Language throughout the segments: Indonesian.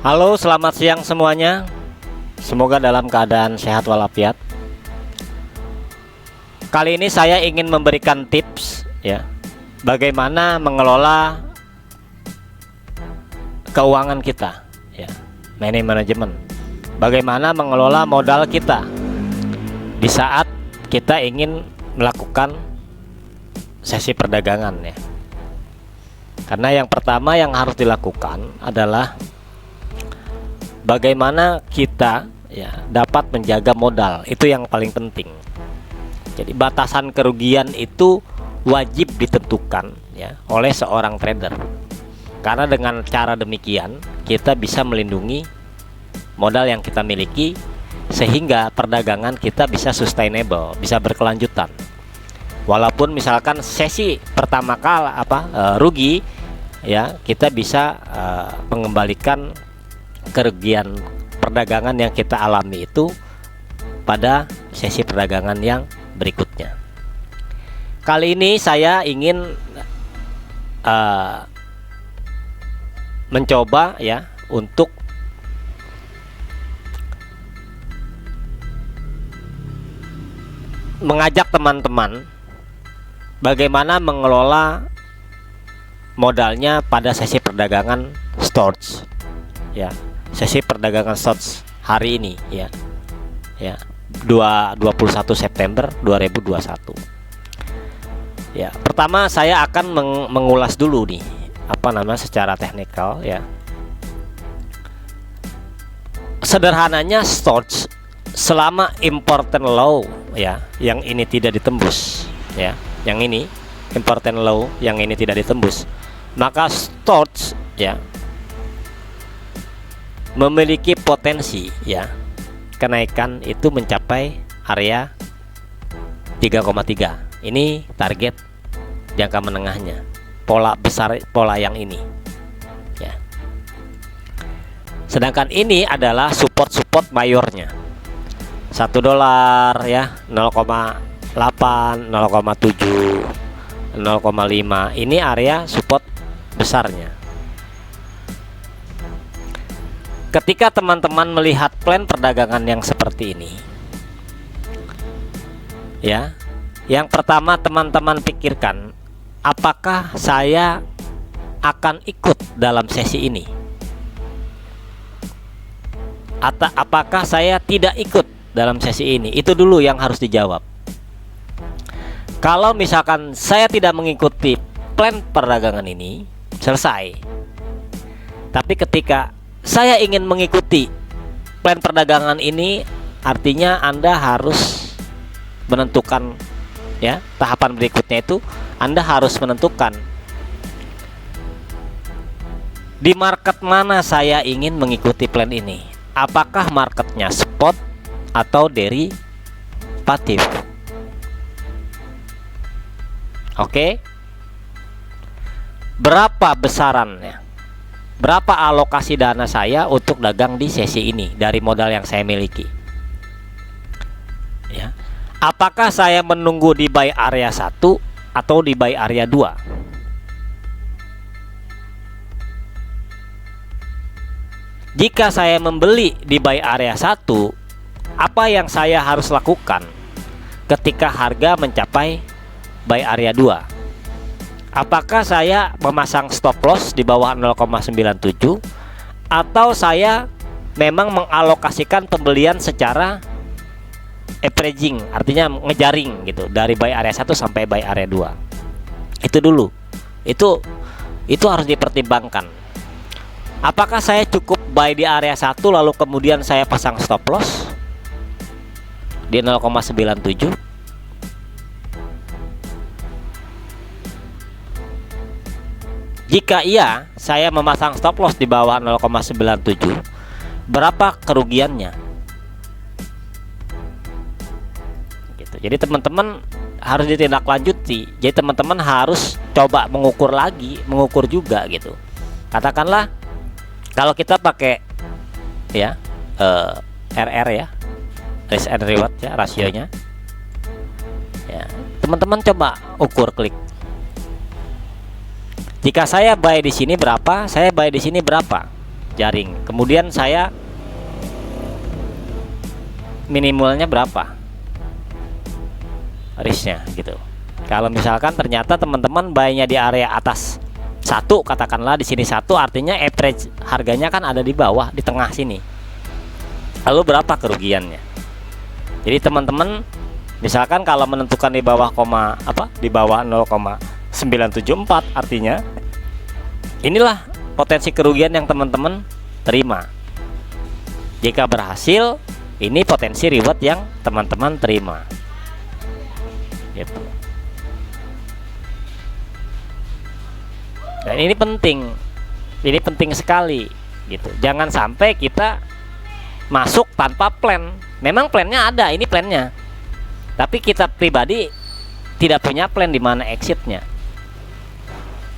Halo, selamat siang semuanya. Semoga dalam keadaan sehat walafiat. Kali ini saya ingin memberikan tips ya, bagaimana mengelola keuangan kita ya, money management. Bagaimana mengelola modal kita di saat kita ingin melakukan sesi perdagangan ya. Karena yang pertama yang harus dilakukan adalah bagaimana kita ya dapat menjaga modal. Itu yang paling penting. Jadi batasan kerugian itu wajib ditentukan ya oleh seorang trader. Karena dengan cara demikian kita bisa melindungi modal yang kita miliki sehingga perdagangan kita bisa sustainable, bisa berkelanjutan. Walaupun misalkan sesi pertama kali rugi ya, kita bisa mengembalikan kerugian perdagangan yang kita alami itu pada sesi perdagangan yang berikutnya. Kali ini saya ingin mencoba ya untuk mengajak teman-teman bagaimana mengelola modalnya pada sesi perdagangan storage ya. Sesi perdagangan stocks hari ini ya 21 September 2021 ya. Pertama saya akan mengulas dulu nih secara teknikal ya. Sederhananya stocks selama important low ya, yang ini tidak ditembus ya, yang ini important low yang ini tidak ditembus, maka stocks ya memiliki potensi ya kenaikan itu mencapai area 3,3. Ini target jangka menengahnya, pola besar, pola yang ini ya. Sedangkan ini adalah support mayornya $1 ya, 0,8, 0,7, 0,5. Ini area support besarnya. Ketika teman-teman melihat plan perdagangan yang seperti ini ya, yang pertama teman-teman pikirkan, apakah saya akan ikut dalam sesi ini atau apakah saya tidak ikut dalam sesi ini. Itu dulu yang harus dijawab. Kalau misalkan saya tidak mengikuti plan perdagangan ini, selesai. Tapi ketika saya ingin mengikuti plan perdagangan ini, artinya Anda harus menentukan ya, tahapan berikutnya itu Anda harus menentukan di market mana saya ingin mengikuti plan ini. Apakah marketnya spot atau derivatif? Oke. Berapa besarannya? Berapa alokasi dana saya untuk dagang di sesi ini dari modal yang saya miliki ya. Apakah saya menunggu di buy area 1 atau di buy area 2? Jika saya membeli di buy area 1, apa yang saya harus lakukan ketika harga mencapai buy area 2? Apakah saya memasang stop loss di bawah 0,97 atau saya memang mengalokasikan pembelian secara averaging, artinya ngejaring gitu dari buy area 1 sampai buy area 2? Itu dulu. Itu harus dipertimbangkan. Apakah saya cukup buy di area 1 lalu kemudian saya pasang stop loss di 0,97? Jika iya, saya memasang stop loss di bawah 0,97, berapa kerugiannya? Gitu. Jadi teman-teman harus ditindaklanjuti. Jadi teman-teman harus coba mengukur juga gitu. Katakanlah kalau kita pakai ya RR ya, risk and reward ya, rasionya. Ya, teman-teman coba ukur, klik. Jika saya buy di sini berapa, saya buy di sini berapa. jaring. Kemudian saya minimalnya berapa risknya gitu. Kalau misalkan ternyata teman-teman buy-nya di area atas 1, katakanlah di sini 1, artinya average harganya kan ada di bawah, di tengah sini. Lalu berapa kerugiannya? Jadi teman-teman misalkan kalau menentukan di bawah di bawah 0,974, artinya inilah potensi kerugian yang teman-teman terima. Jika berhasil, ini potensi reward yang teman-teman terima gitu. Dan ini penting sekali gitu. Jangan sampai kita masuk tanpa plan. Memang plannya ada, ini plannya, tapi kita pribadi tidak punya plan di mana exitnya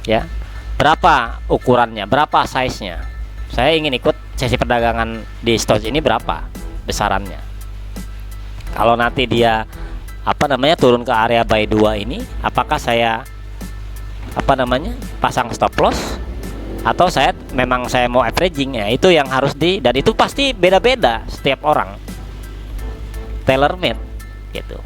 ya. Berapa ukurannya, berapa size-nya. Saya ingin ikut sesi perdagangan di stock ini berapa besarannya. Kalau nanti dia turun ke area buy 2 ini, apakah saya pasang stop loss atau saya mau averaging ya. Itu yang harus dan itu pasti beda-beda setiap orang, tailor made gitu.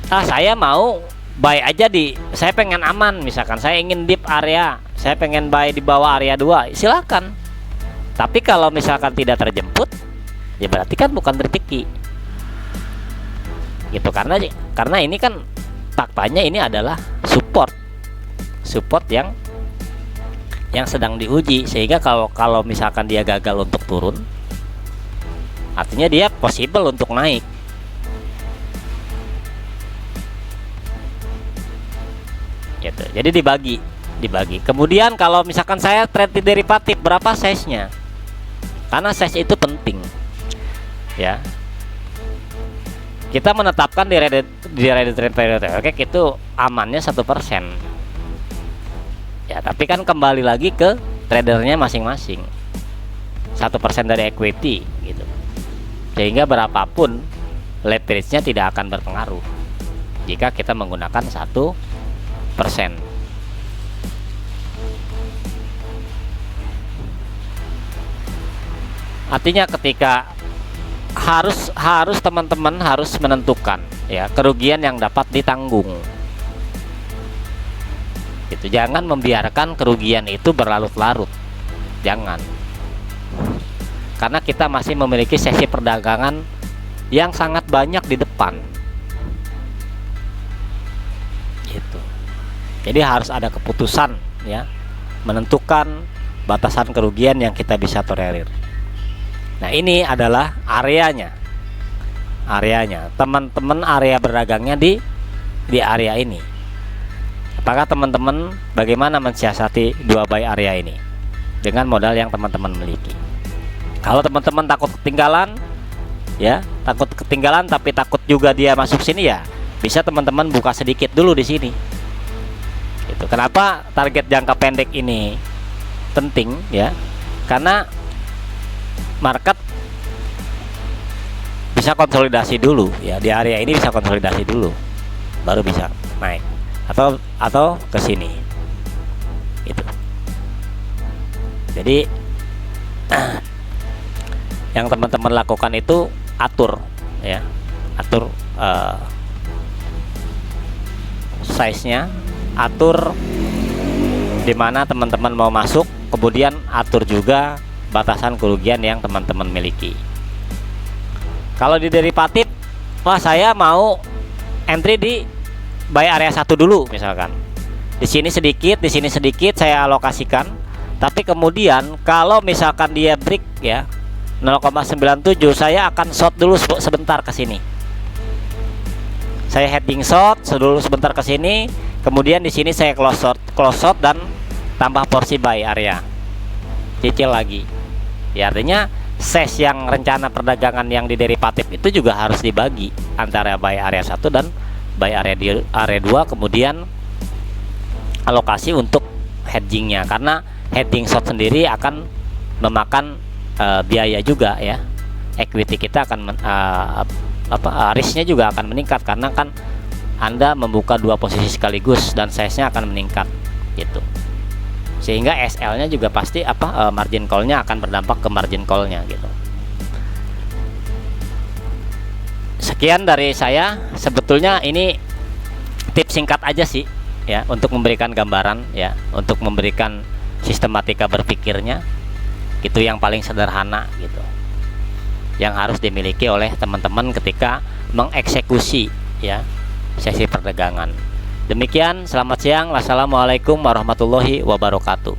Saya mau buy aja saya pengen aman, misalkan saya ingin deep area, saya pengen buy di bawah area 2, silakan. Tapi kalau misalkan tidak terjemput, ya berarti kan bukan rezeki gitu. Karena ini kan faktanya ini adalah support yang sedang diuji, sehingga kalau misalkan dia gagal untuk turun, artinya dia possible untuk naik gitu. Jadi dibagi. Kemudian kalau misalkan saya trade di derivatif, berapa size-nya? Karena size itu penting ya. Kita menetapkan di ready trade period, oke, itu amannya 1% ya. Tapi kan kembali lagi ke tradernya masing-masing, 1% dari equity gitu. Sehingga berapapun leverage-nya tidak akan berpengaruh jika kita menggunakan 1%. Artinya ketika harus teman-teman harus menentukan ya kerugian yang dapat ditanggung gitu. Jangan membiarkan kerugian itu berlarut-larut, jangan, karena kita masih memiliki sesi perdagangan yang sangat banyak di depan gitu. Jadi harus ada keputusan ya, menentukan batasan kerugian yang kita bisa tolerir. Nah, ini adalah areanya. Teman-teman area berdagangnya di area ini. Apakah teman-teman bagaimana mensiasati 2 buy area ini dengan modal yang teman-teman miliki? Kalau teman-teman takut ketinggalan ya, tapi takut juga dia masuk sini ya, bisa teman-teman buka sedikit dulu di sini. Gitu. Kenapa target jangka pendek ini penting ya? Karena market bisa konsolidasi dulu ya, di area ini bisa konsolidasi dulu baru bisa naik atau ke sini gitu. Jadi yang teman-teman lakukan itu atur size-nya, atur di mana teman-teman mau masuk, kemudian atur juga batasan kerugian yang teman-teman miliki. Kalau di derivatif, saya mau entry di buy area 1 dulu misalkan. Di sini sedikit saya alokasikan. Tapi kemudian kalau misalkan dia break ya 0,97, saya akan short dulu sebentar ke sini. Saya heading short dulu sebentar ke sini, kemudian di sini saya close short dan tambah porsi buy area. Cicil lagi. Ya, artinya size yang rencana perdagangan yang di derivatif itu juga harus dibagi antara buy area 1 dan buy area 2, kemudian alokasi untuk hedgingnya, karena hedging short sendiri akan memakan biaya juga ya. Equity kita akan risknya juga akan meningkat, karena kan Anda membuka 2 posisi sekaligus dan size-nya akan meningkat gitu. sehingga SL-nya juga pasti margin call-nya akan berdampak ke margin call-nya gitu. Sekian dari saya. Sebetulnya ini tips singkat aja sih ya, untuk memberikan gambaran ya, untuk memberikan sistematika berpikirnya gitu, yang paling sederhana gitu, yang harus dimiliki oleh teman-teman ketika mengeksekusi ya sesi perdagangan. Demikian, selamat siang. Wassalamualaikum warahmatullahi wabarakatuh.